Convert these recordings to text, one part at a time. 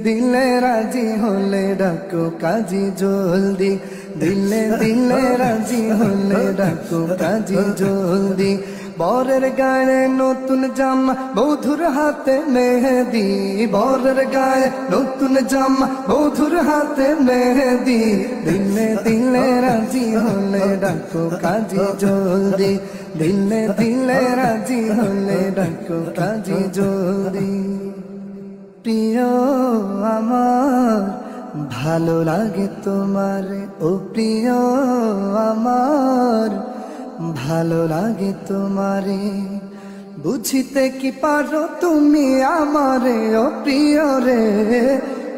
দিলে রাজি হলে ডাকো কাজী জলদি, দিলে দিলে রাজি হলে ডাকো কাজী জলদি। বরের গায়ে নতুন জামা, বধুর হাতে মেহেদি, বরের গায়ে নতুন জামা, বধুর হাতে মেহেদি। দিলে দিলে রাজি হলে ডাকো কাজী জলদি, দিলে দিলে রাজি হলে ডাকো কাজী জলদি। প্রিয় আমার ভালো লাগে তোমারে, ও প্রিয় আমার ভালো লাগে তোমারে। বুঝিতে কি পারো তুমি আমারে, ও প্রিয় রে,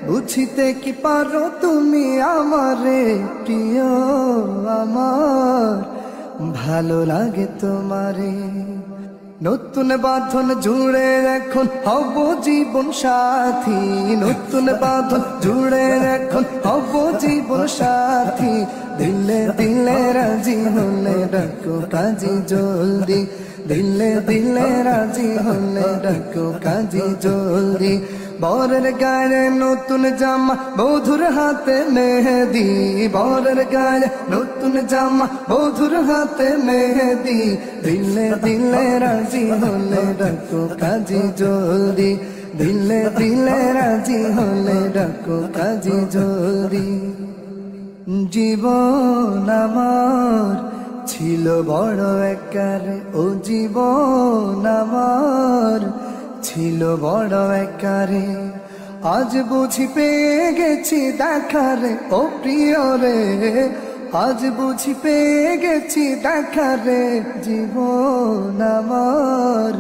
বুঝিতে কি পারো তুমি আমারে। প্রিয় আমার ভালো লাগে তোমারে। নতুন বাঁধন জুড়ে এখন হব জীবন সাথী, নতুন বাঁধন জুড়ে এখন হব জীবন সাথী। দিলে দিলে রাজি হলে ডাকো কাজী জলদি, দিলে দিলে রাজি হলে ডাকো কাজী জলদি। বরের গায়ে নতুন জামা, বধুর হাতে মেহেদি, বরের গায়ে নতুন জামা, বধুর হাতে মেহেদি। দিলে দিলে রাজি হলে ডাকো কাজী জলদি, দিলে দিলে রাজি হলে ডাকো কাজী জলদি। জীবন আমার ছিল বড় একারে, ও জীবন আমার ছিল বড় একারে। আজ বুঝি পেয়ে গেছি দেখারে, ও প্রিয় রে, আজ বুঝি পেয়ে গেছি দেখারে। জীবন আমার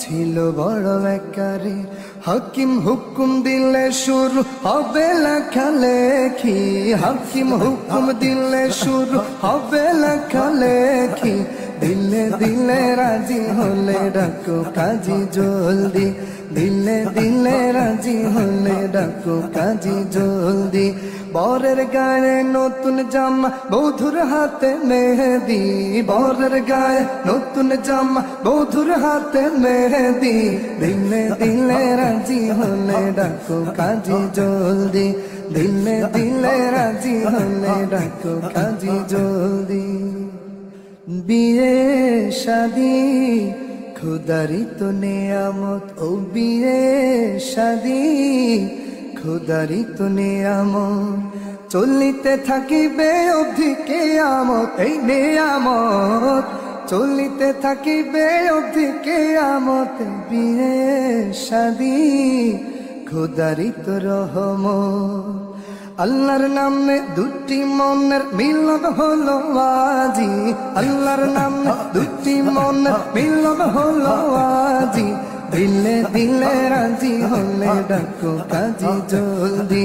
ছিল বড় একারে। হাকিম হুকুম দিলে শুরু হবে লেখালেখি, হাকিম হুকুম দিলে শুরু হবে লেখালেখি। দিলে দিলে রাজি হলে ডাকো কাজী জলদি, দিলে দিলে রাজি হলে ডাকো কাজী জলদি। বরের গায়ে নতুন জামা, বধুর হাতে মেহেদি, বরের গায়ে নতুন জামা, বধুর হাতে মেহেদি। দিলে দিলে রাজি হলে ডাকো কাজী জলদি, দিলে দিলে রাজি হলে ডাকো কাজী জলদি। বিয়ে শাদি খুদারি তো নেয়ামত, ও বিয়ে শাদি খুদারি তো নেয়ামত। চলিতে থাকিবে অবধি কেয়ামত, এই নেয়ামত চলিতে থাকিবে অবধি কেয়ামত। বিয়ে শাদি খুদারি তো রহমত। আল্লাহর নামে দুটি মনের মিলন হলো আজি, আল্লাহর নামে দুটি মনের মিলন হলো আজি। দিলে দিলে রাজি হলে ডাকো কাজী জলদি,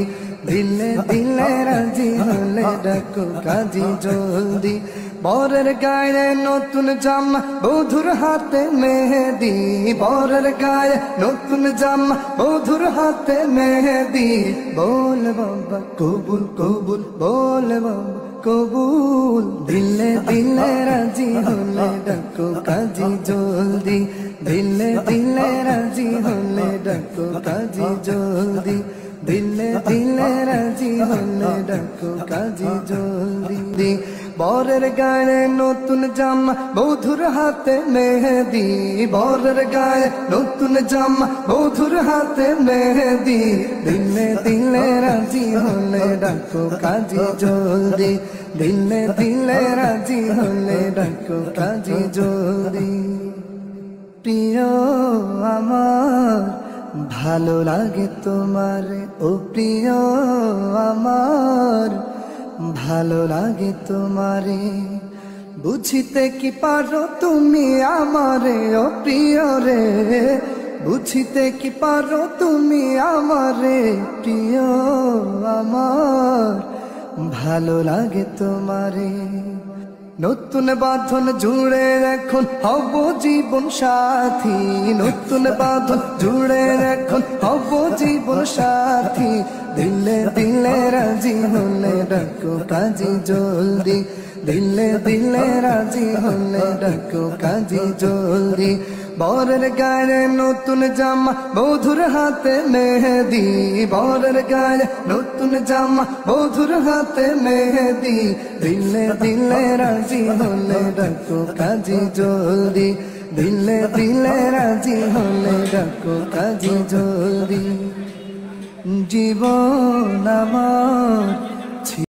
দিলে দিলে রাজি হলে ডাকো কাজী জলদি। বরের গায়ে নতুন জামা, বধুর হাতে মেহেদি, বরের গায়ে নতুন জামা, বধুর হাতে মেহেদি। বল বাবা কবুল কবুল, বল বাবা কবুল। দিলে দিলে রাজি হলে ডাকো কাজী জলদি, দিলে দিলে রাজি হলে ডাকো কাজী জলদি, দিলে দিলে রাজি হলে ডাকো কাজী জলদি। বরের গায়ে নতুন জামা, বধুর হাতে মেহেদি, বরের গায়ে নতুন জামা, বধুর হাতে মেহেদি। দিলে দিলে রাজি হলে ডাকো কাজী জলদি, দিলে দিলে রাজি হলে ডাকো কাজী জলদি। প্রিয় আমার ভালো লাগে তোমারে, ও প্রিয় আমার ভালো লাগে তোমারে। বুঝিতে কি পারো তুমি আমারে, ও প্রিয় রে, বুঝিতে কি পারো তুমি আমারে। প্রিয় আমার ভালো লাগে তোমারে। নতুন বাঁধন জুড়ে এখন হব জীবন সাথী, নতুন বাঁধন জুড়ে এখন হব জীবন সাথী। দিলে দিলে রাজি হলে ডাকো কাজী জলদি, দিলে দিলে রাজি হলে ডাকো কাজী জলদি। বরের গায়ে নতুন জামা বধুর হাতে মেহেদি, বরের গায়ে নতুন জামা বধুর হাতে মেহেদি, দিলে দিলে রাজি হলে ডাকো কাজী জলদি, দিলে দিলে রাজি হলে ডাকো কাজী জলদি। জীবন আমার